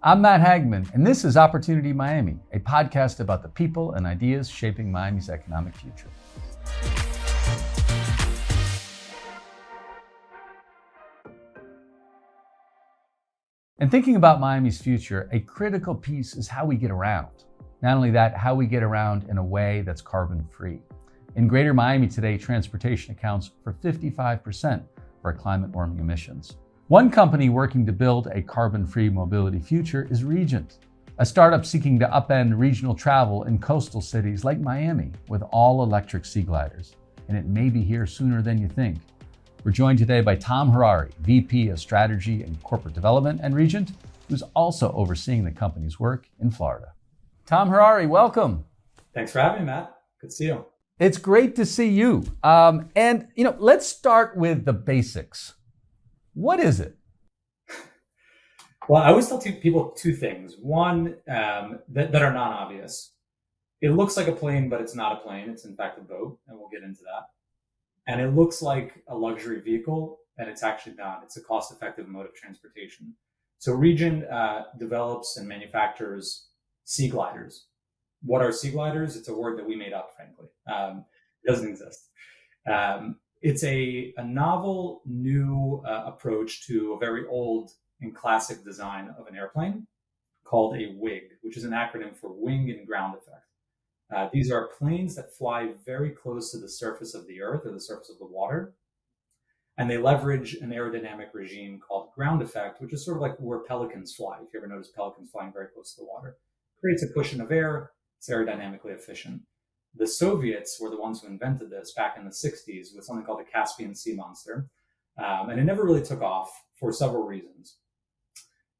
I'm Matt Hagman, and this is Opportunity Miami, a podcast about the people and ideas shaping Miami's economic future. In thinking about Miami's future, a critical piece is how we get around. Not only that, how we get around in a way that's carbon-free. In Greater Miami today, transportation accounts for 55% of our climate warming emissions. One company working to build a carbon-free mobility future is REGENT, a startup seeking to upend regional travel in coastal cities like Miami with all-electric seagliders. And it may be here sooner than you think. We're joined today by Tom Harari, VP of Strategy and Corporate Development at REGENT, who's also overseeing the company's work in Florida. Tom Harari, welcome. Thanks for having me, Matt. Good to see you. It's great to see you. Let's start with the basics. What is it? Well, I always tell people two things. One, that are non-obvious. It looks like a plane, but it's not a plane. It's in fact a boat, and we'll get into that. And it looks like a luxury vehicle, and it's actually not. It's a cost-effective mode of transportation. So REGENT develops and manufactures seagliders. What are seagliders? It's a word that we made up, frankly. It doesn't exist. It's a novel, new approach to a very old and classic design of an airplane called a WIG, which is an acronym for Wing and Ground Effect. These are planes that fly very close to the surface of the earth or the surface of the water. And they leverage an aerodynamic regime called ground effect, which is sort of like where pelicans fly. If you ever notice pelicans flying very close to the water, creates a cushion of air. It's aerodynamically efficient. The Soviets were the ones who invented this back in the 60s with something called the Caspian Sea Monster. And it never really took off for several reasons.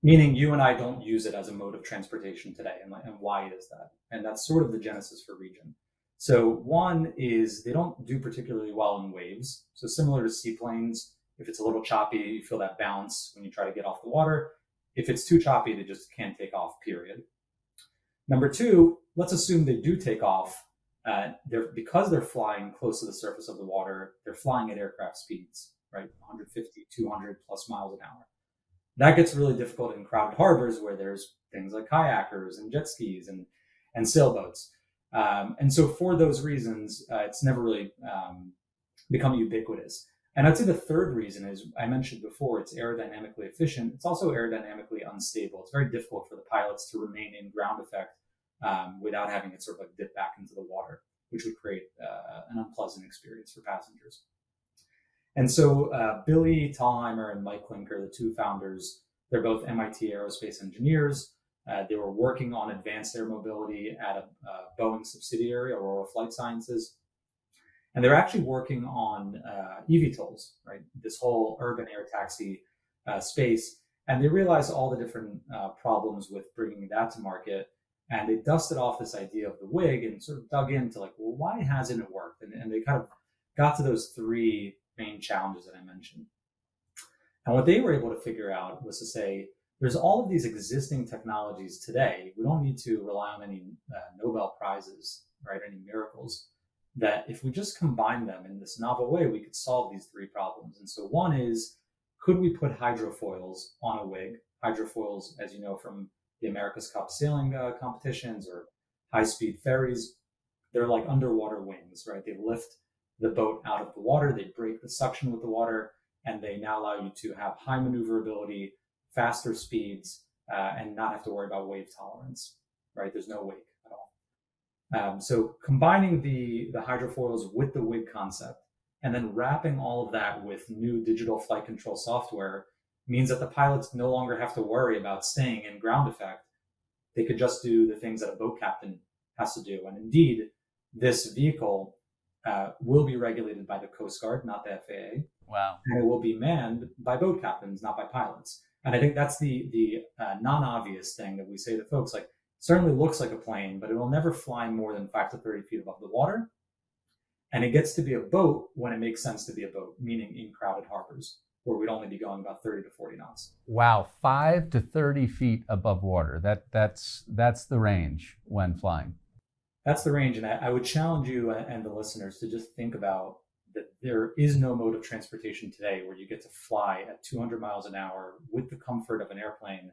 Meaning you and I don't use it as a mode of transportation today. And why is that? And that's sort of the genesis for REGENT. So one is they don't do particularly well in waves. So similar to seaplanes, if it's a little choppy, you feel that bounce when you try to get off the water. If it's too choppy, they just can't take off, period. Number two, let's assume they do take off. Because they're flying close to the surface of the water, they're flying at aircraft speeds, right? 150, 200 plus miles an hour. That gets really difficult in crowded harbors where there's things like kayakers and jet skis and sailboats. And so for those reasons, it's never really become ubiquitous. And I'd say the third reason is, I mentioned before, it's aerodynamically efficient. It's also aerodynamically unstable. It's very difficult for the pilots to remain in ground effect without having it sort of like dip back into the water, which would create an unpleasant experience for passengers. And so Billy Thalheimer and Mike Klinker, the two founders, they're both MIT aerospace engineers. They were working on advanced air mobility at a Boeing subsidiary, Aurora Flight Sciences. And they're actually working on eVTOLs, right? This whole urban air taxi space. And they realized all the different problems with bringing that to market. And they dusted off this idea of the WIG and sort of dug into like, well, why hasn't it worked? And they kind of got to those three main challenges that I mentioned. And what they were able to figure out was to say, there's all of these existing technologies today. We don't need to rely on any Nobel Prizes, right? Any miracles, that if we just combine them in this novel way, we could solve these three problems. And so one is, could we put hydrofoils on a WIG? Hydrofoils, as you know, from the America's Cup sailing competitions or high-speed ferries, they're like underwater wings, right? They lift the boat out of the water, they break the suction with the water, and they now allow you to have high maneuverability, faster speeds, and not have to worry about wave tolerance, right? There's no wake at all. So combining the hydrofoils with the WIG concept, and then wrapping all of that with new digital flight control software means that the pilots no longer have to worry about staying in ground effect. They could just do the things that a boat captain has to do. And indeed, this vehicle will be regulated by the Coast Guard, not the FAA. Wow. And it will be manned by boat captains, not by pilots. And I think that's the non-obvious thing that we say to folks, like, certainly looks like a plane, but it will never fly more than 5 to 30 feet above the water. And it gets to be a boat when it makes sense to be a boat, meaning in crowded harbors, where we'd only be going about 30 to 40 knots. Wow, 5 to 30 feet above water. That's the range when flying. That's the range. And I would challenge you and the listeners to just think about that there is no mode of transportation today where you get to fly at 200 miles an hour with the comfort of an airplane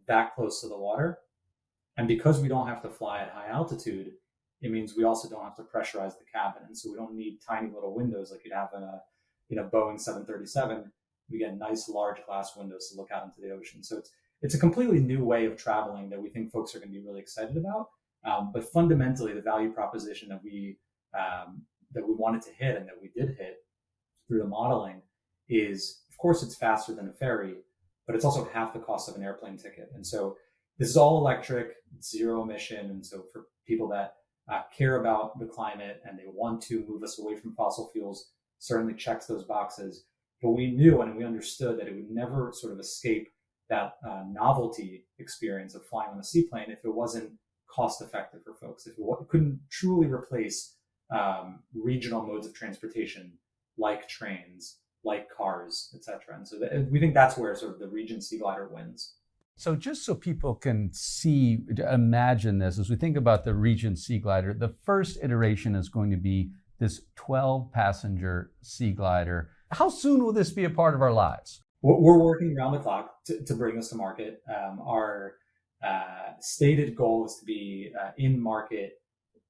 that close to the water. And because we don't have to fly at high altitude, it means we also don't have to pressurize the cabin. And so we don't need tiny little windows like you'd have in a Boeing 737. We get nice large glass windows to look out into the ocean. So it's a completely new way of traveling that we think folks are going to be really excited about. But fundamentally, the value proposition that we wanted to hit and that we did hit through the modeling is, of course, it's faster than a ferry, but it's also half the cost of an airplane ticket. And so this is all electric, it's zero emission. And so for people that care about the climate and they want to move us away from fossil fuels, certainly checks those boxes. But we knew and we understood that it would never sort of escape that novelty experience of flying on a seaplane if it wasn't cost effective for folks, if it couldn't truly replace regional modes of transportation like trains, like cars, etc. And so we think that's where sort of the REGENT Seaglider wins. So just so people can imagine this, as we think about the REGENT Seaglider, the first iteration is going to be this 12-passenger Seaglider. How soon will this be a part of our lives? We're working around the clock to bring this to market. Our stated goal is to be in market,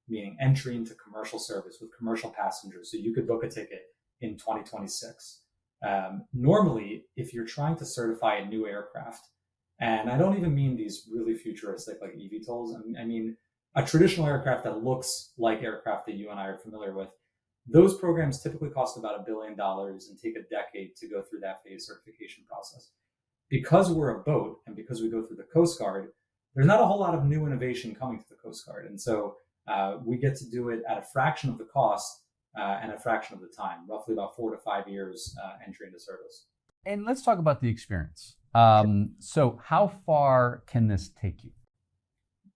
meaning entry into commercial service with commercial passengers. So you could book a ticket in 2026. Normally, if you're trying to certify a new aircraft, and I don't even mean these really futuristic like eVTOLs, I mean a traditional aircraft that looks like aircraft that you and I are familiar with, those programs typically cost about $1 billion and take a decade to go through that phase certification process. Because we're a boat and because we go through the Coast Guard, there's not a whole lot of new innovation coming to the Coast Guard. And so we get to do it at a fraction of the cost and a fraction of the time, roughly about 4 to 5 years entry into service. And let's talk about the experience. So how far can this take you?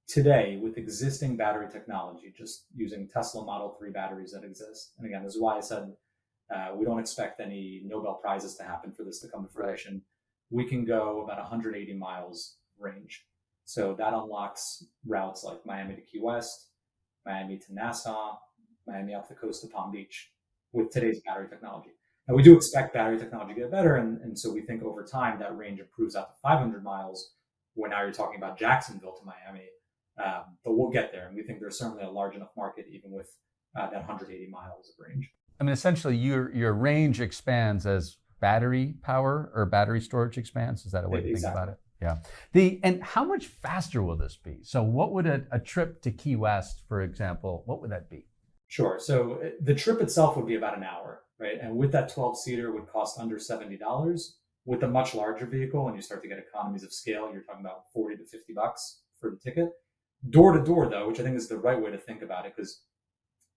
Today, with existing battery technology, just using Tesla Model 3 batteries that exist, and again, this is why I said we don't expect any Nobel Prizes to happen for this to come to fruition. We can go about 180 miles range. So that unlocks routes like Miami to Key West, Miami to Nassau, Miami up the coast to Palm Beach with today's battery technology. Now, we do expect battery technology to get better, and so we think over time that range improves out to 500 miles, where now you're talking about Jacksonville to Miami. But we'll get there, and we think there's certainly a large enough market even with that 180 miles of range. I mean, essentially, your range expands as battery power or battery storage expands. Is that a way to think about it? Yeah. And how much faster will this be? So what would a trip to Key West, for example, what would that be? Sure. So the trip itself would be about an hour, right? And with that 12-seater would cost under $70. With a much larger vehicle, and you start to get economies of scale, you're talking about $40 to $50 for the ticket. Door to door, though, which I think is the right way to think about it, because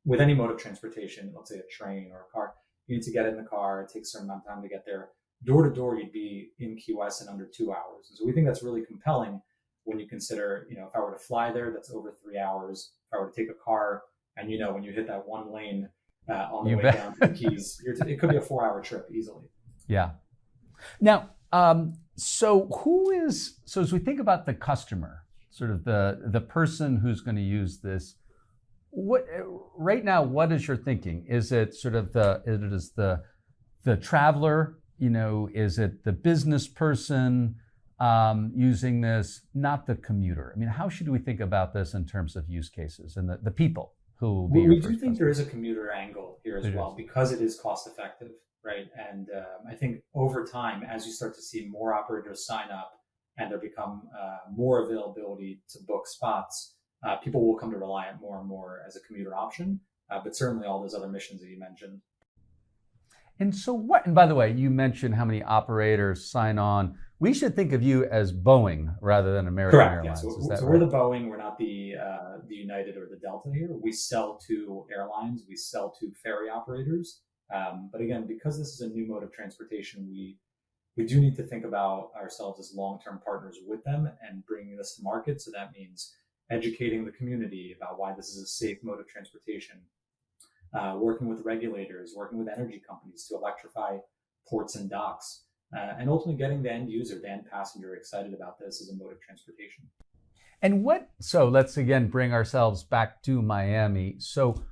with any mode of transportation, let's say a train or a car, you need to get in the car. It takes a certain amount of time to get there. Door to door, you'd be in Key West in under 2 hours. And so we think that's really compelling when you consider, if I were to fly there, that's over 3 hours. If I were to take a car, and when you hit that one lane on the way down to the Keys, it could be a 4-hour trip easily. Yeah. Now, so as we think about the customer, sort of the person who's going to use this, right now, what is your thinking? Is it sort of the traveler? Is it the business person using this, not the commuter? I mean, how should we think about this in terms of use cases and the people who will be? We do think there is a commuter angle here as well, because it is cost effective, right? And I think over time, as you start to see more operators sign up and there become more availability to book spots, people will come to rely on more and more as a commuter option, but certainly all those other missions that you mentioned. And so and by the way, you mentioned how many operators sign on. We should think of you as Boeing rather than American Airlines. Yeah. Is that so right? We're the Boeing, we're not the United or the Delta here. We sell to airlines, we sell to ferry operators. But again, because this is a new mode of transportation, we do need to think about ourselves as long-term partners with them and bringing this to market. So that means educating the community about why this is a safe mode of transportation, working with regulators, working with energy companies to electrify ports and docks, and ultimately getting the end user, the end passenger excited about this as a mode of transportation. And so let's again bring ourselves back to Miami. So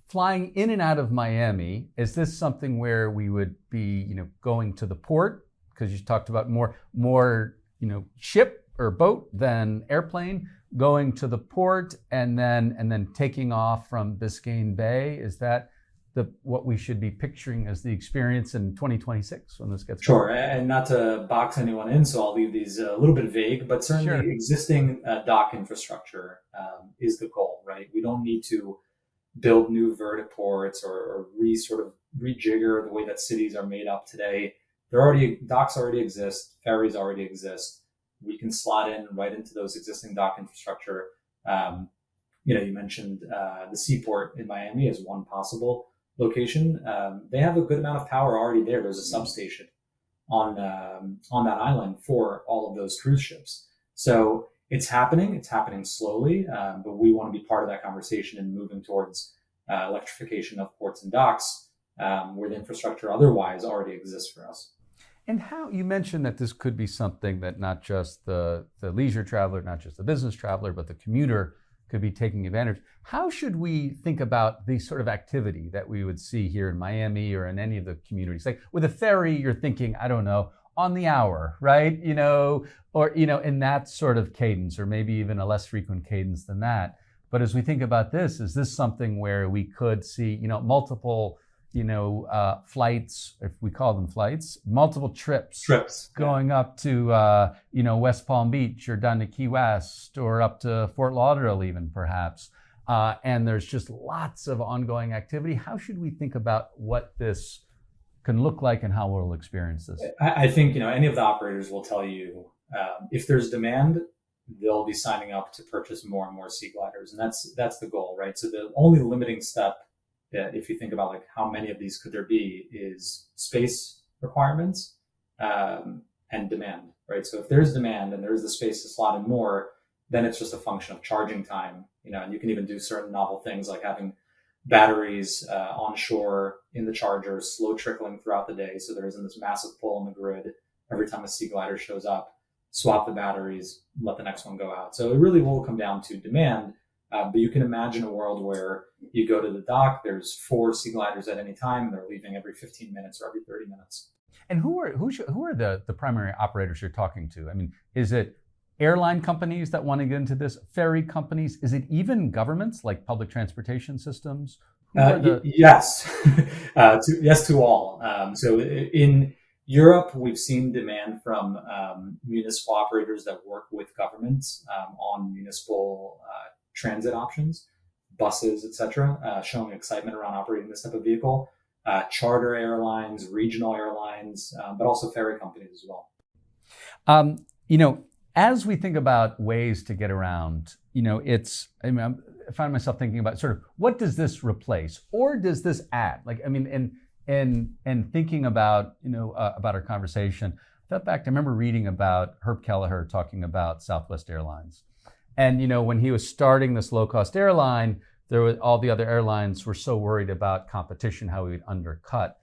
flying in and out of Miami, is this something where we would be, going to the port? Because you talked about more, ship or boat, then airplane, going to the port, and then taking off from Biscayne Bay? Is that what we should be picturing as the experience in 2026 when this gets Sure, going? and not to box anyone in, so I'll leave these a little bit vague, but certainly Sure. existing dock infrastructure is the goal, right? We don't need to build new vertiports or sort of rejigger the way that cities are made up today. Docks already exist, ferries already exist. We can slot in right into those existing dock infrastructure. You mentioned the seaport in Miami as one possible location. They have a good amount of power already there. There's a substation on that island for all of those cruise ships. So it's happening. It's happening slowly, but we want to be part of that conversation and moving towards electrification of ports and docks, where the infrastructure otherwise already exists for us. And how you mentioned that this could be something that not just the leisure traveler, not just the business traveler, but the commuter could be taking advantage. How should we think about the sort of activity that we would see here in Miami or in any of the communities? Like with a ferry, you're thinking, I don't know, on the hour, right? Or in that sort of cadence, or maybe even a less frequent cadence than that. But as we think about this, is this something where we could see, multiple flights, if we call them flights, multiple trips going up to, West Palm Beach or down to Key West or up to Fort Lauderdale even perhaps. And there's just lots of ongoing activity. How should we think about what this can look like and how we'll experience this? I think, any of the operators will tell you, if there's demand, they'll be signing up to purchase more and more seagliders. And that's the goal, right? So the only limiting step, if you think about like how many of these could there be, is space requirements and demand, right? So if there's demand and there's the space to slot in more, then it's just a function of charging time, and you can even do certain novel things like having batteries onshore in the charger, slow trickling throughout the day. So there isn't this massive pull on the grid every time a seaglider shows up. Swap the batteries, let the next one go out. So it really will come down to demand. But you can imagine a world where you go to the dock, there's 4 seagliders at any time, and they're leaving every 15 minutes or every 30 minutes. And who are the primary operators you're talking to? I mean, is it airline companies that want to get into this, ferry companies? Is it even governments like public transportation systems? Yes, yes to all. So in Europe, we've seen demand from municipal operators that work with governments on municipal transit options, buses, etc., showing excitement around operating this type of vehicle. Charter airlines, regional airlines, but also ferry companies as well. As we think about ways to get around, I find myself thinking about sort of what does this replace or does this add? And thinking about our conversation, I thought back. I remember reading about Herb Kelleher talking about Southwest Airlines, and when he was starting this low-cost airline, all the other airlines were so worried about competition, how he would undercut.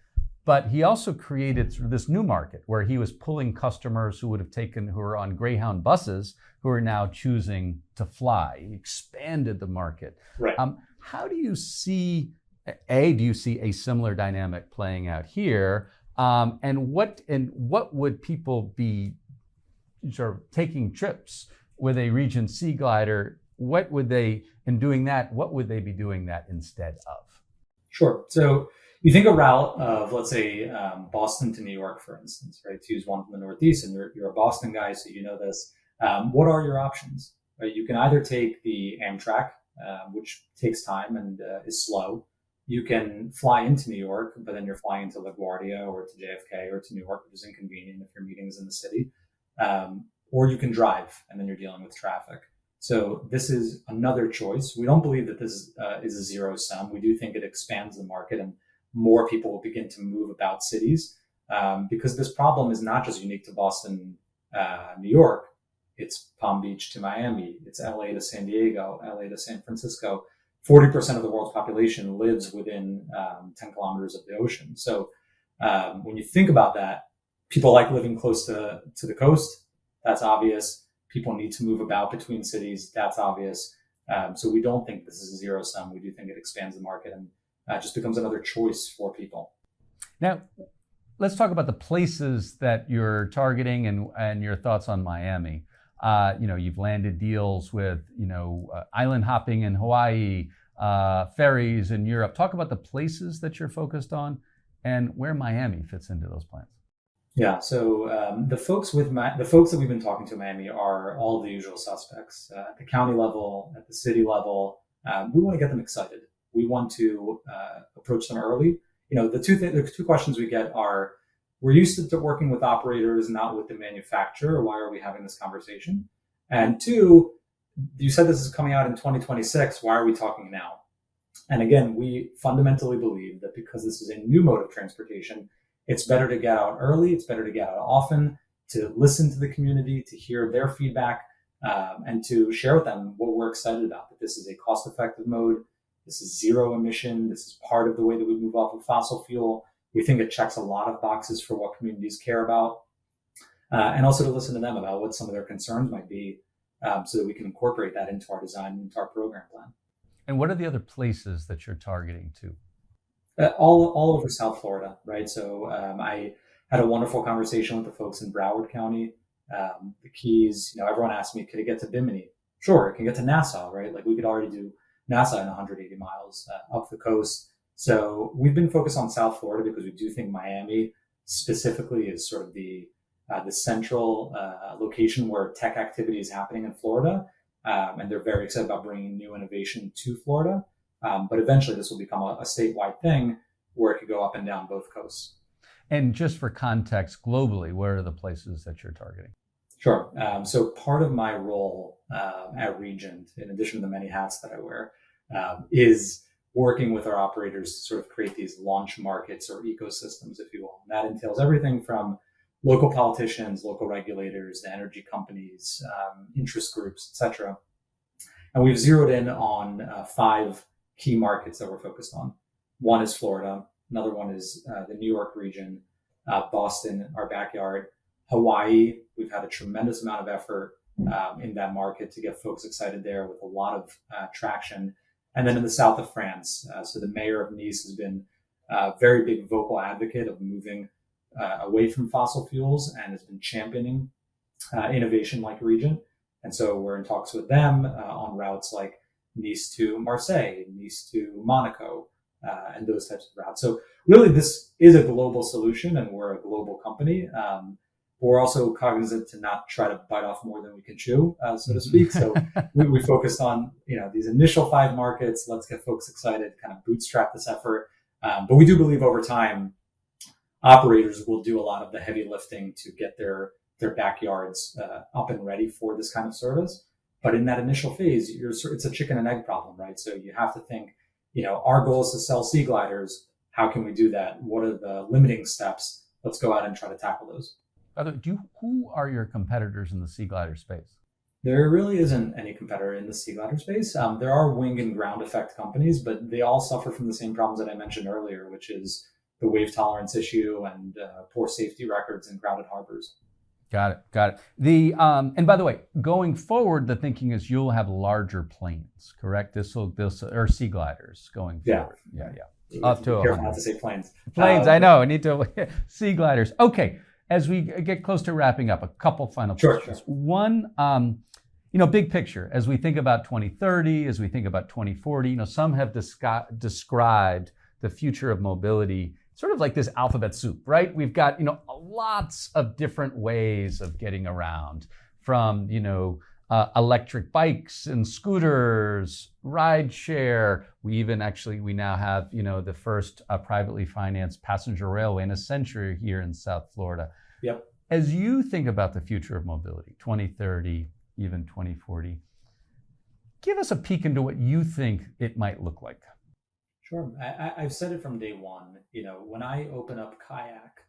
But he also created sort of this new market where he was pulling customers who were on Greyhound buses, who are now choosing to fly. He expanded the market. Right. How do you see? Do you see a similar dynamic playing out here? And what would people be sort of taking trips with a Regent Seaglider? What would they be doing that instead of? Sure. So you think a route of, let's say, Boston to New York, for instance, right? To use one from the Northeast, and you're a Boston guy, so you know this. What are your options? Right? You can either take the Amtrak, which takes time and is slow. You can fly into New York, but then you're flying into LaGuardia or to JFK or to New York, which is inconvenient if your meeting is in the city. Or you can drive, and then you're dealing with traffic. So this is another choice. We don't believe that this is a zero sum. We do think it expands the market and more people will begin to move about cities because this problem is not just unique to Boston, New York. It's Palm Beach to Miami. It's LA to San Diego, LA to San Francisco. 40% of the world's population lives within 10 kilometers of the ocean. So when you think about that, people like living close to the coast. That's obvious. People need to move about between cities. That's obvious. So we don't think this is a zero sum. We do think it expands the market and just becomes another choice for people. Now, let's talk about the places that you're targeting and your thoughts on Miami. You've landed deals with, island hopping in Hawaii, ferries in Europe. Talk about the places that you're focused on and where Miami fits into those plans. Yeah, so the folks that we've been talking to in Miami are all of the usual suspects at the county level, at the city level. We want to get them excited. We want to approach them early. The two questions we get are: we're used to working with operators, not with the manufacturer. Why are we having this conversation? And two, you said this is coming out in 2026. Why are we talking now? And again, we fundamentally believe that because this is a new mode of transportation, it's better to get out early. It's better to get out often, to listen to the community, to hear their feedback, and to share with them what we're excited about. That this is a cost-effective mode. This is zero emission. This is part of the way that we move off of fossil fuel. We think it checks a lot of boxes for what communities care about, and also to listen to them about what some of their concerns might be, so that we can incorporate that into our design, into our program plan. And what are the other places that you're targeting to? All over South Florida, right? So I had a wonderful conversation with the folks in Broward County, the Keys. Everyone asked me, could it get to Bimini? Sure, it can get to Nassau, right? Like we could already do Nassau in 180 miles up the coast. So we've been focused on South Florida because we do think Miami specifically is sort of the central location where tech activity is happening in Florida. And they're very excited about bringing new innovation to Florida. But eventually this will become a statewide thing where it could go up and down both coasts. And just for context, globally, where are the places that you're targeting? Sure. So part of my role at REGENT, in addition to the many hats that I wear, is working with our operators to sort of create these launch markets or ecosystems, if you will. And that entails everything from local politicians, local regulators, the energy companies, interest groups, et cetera. And we've zeroed in on 5 key markets that we're focused on. One is Florida. Another one is the New York region, Boston, our backyard, Hawaii. We've had a tremendous amount of effort in that market to get folks excited there with a lot of traction. And then in the south of France. So the mayor of Nice has been a very big vocal advocate of moving away from fossil fuels and has been championing innovation like REGENT. And so we're in talks with them on routes like Nice to Marseille, Nice to Monaco, and those types of routes. So really, this is a global solution, and we're a global company. We're also cognizant to not try to bite off more than we can chew, so to speak. So we focused on these initial 5 markets. Let's get folks excited, kind of bootstrap this effort. But we do believe over time, operators will do a lot of the heavy lifting to get their backyards up and ready for this kind of service. But in that initial phase, it's a chicken and egg problem, right? So you have to think, our goal is to sell seagliders. How can we do that? What are the limiting steps? Let's go out and try to tackle those. Who are your competitors in the seaglider space? There really isn't any competitor in the seaglider space. There are wing and ground effect companies, but they all suffer from the same problems that I mentioned earlier, which is the wave tolerance issue and poor safety records in crowded harbors. Got it. And by the way, going forward, the thinking is you'll have larger planes, correct? This or seagliders going forward. Yeah. Up to careful not to say planes. I know. I need to seagliders. Okay. As we get close to wrapping up, a couple final questions. Sure. One, big picture. As we think about 2030, as we think about 2040, some have described the future of mobility sort of like this alphabet soup, right? We've got, lots of different ways of getting around, from, electric bikes and scooters, ride share. We now have, the first privately financed passenger railway in a century here in South Florida. Yep. As you think about the future of mobility, 2030, even 2040, give us a peek into what you think it might look like. Sure. I've said it from day one. When I open up Kayak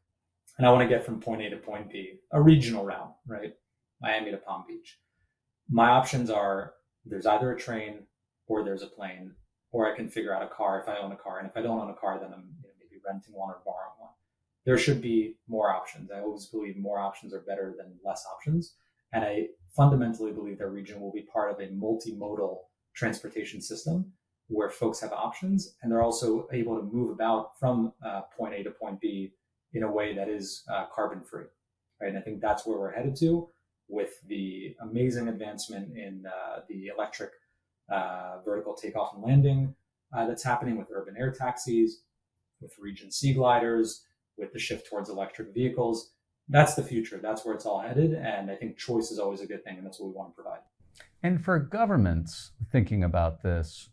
and I want to get from point A to point B, a regional route, right? Miami to Palm Beach. My options are there's either a train or there's a plane, or I can figure out a car if I own a car. And if I don't own a car, then I'm maybe renting one or borrowing one. There should be more options. I always believe more options are better than less options. And I fundamentally believe that region will be part of a multimodal transportation system where folks have options, and they're also able to move about from point A to point B in a way that is carbon free, right? And I think that's where we're headed to. with the amazing advancement in the electric vertical takeoff and landing that's happening with urban air taxis, with REGENT seagliders, with the shift towards electric vehicles. That's the future. That's where it's all headed. And I think choice is always a good thing, and that's what we want to provide. And for governments thinking about this,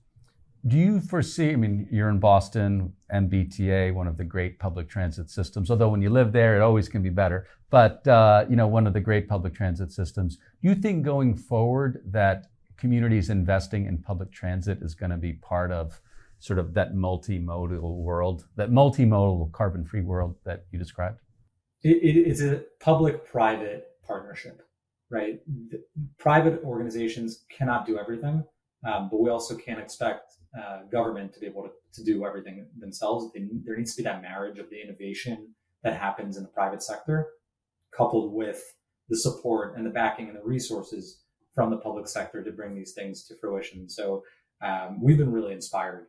do you foresee, I mean, you're in Boston, MBTA, one of the great public transit systems, although when you live there, it always can be better, but one of the great public transit systems. Do you think going forward that communities investing in public transit is going to be part of sort of that multimodal world, that multimodal carbon-free world that you described? It's a public-private partnership, right? Private organizations cannot do everything, but we also can't expect government to be able to do everything themselves. There needs to be that marriage of the innovation that happens in the private sector, coupled with the support and the backing and the resources from the public sector to bring these things to fruition. So we've been really inspired.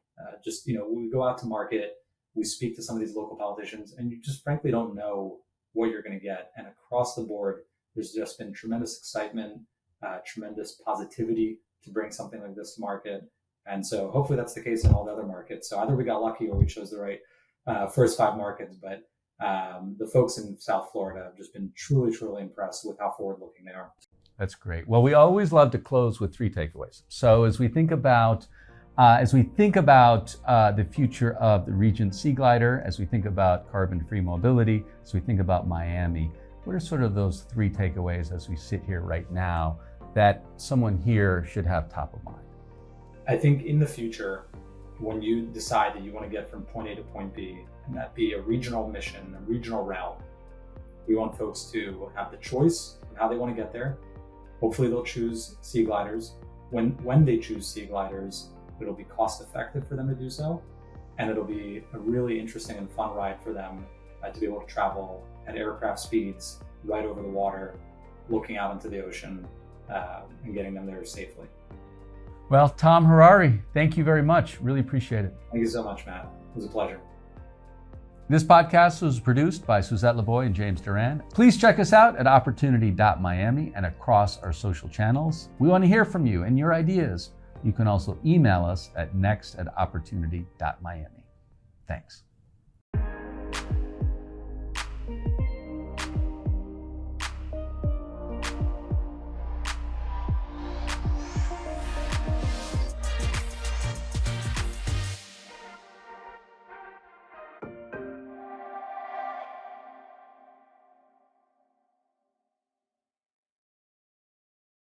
We go out to market, we speak to some of these local politicians, and you just frankly don't know what you're going to get. And across the board, there's just been tremendous excitement, tremendous positivity to bring something like this to market. And so hopefully that's the case in all the other markets. So either we got lucky or we chose the right first 5 markets. But the folks in South Florida have just been truly, truly impressed with how forward-looking they are. That's great. Well, we always love to close with 3 takeaways. So as we think about the future of the REGENT seaglider, as we think about carbon-free mobility, as we think about Miami, what are sort of those 3 takeaways as we sit here right now that someone here should have top of mind? I think in the future, when you decide that you want to get from point A to point B, and that be a regional mission, a regional route, we want folks to have the choice of how they want to get there. Hopefully they'll choose seagliders. When they choose seagliders, it'll be cost effective for them to do so. And it'll be a really interesting and fun ride for them to be able to travel at aircraft speeds right over the water, looking out into the ocean and getting them there safely. Well, Tom Harari, thank you very much. Really appreciate it. Thank you so much, Matt. It was a pleasure. This podcast was produced by Suzette Lavoie and James Duran. Please check us out at opportunity.miami and across our social channels. We want to hear from you and your ideas. You can also email us at next@opportunity.miami. Thanks.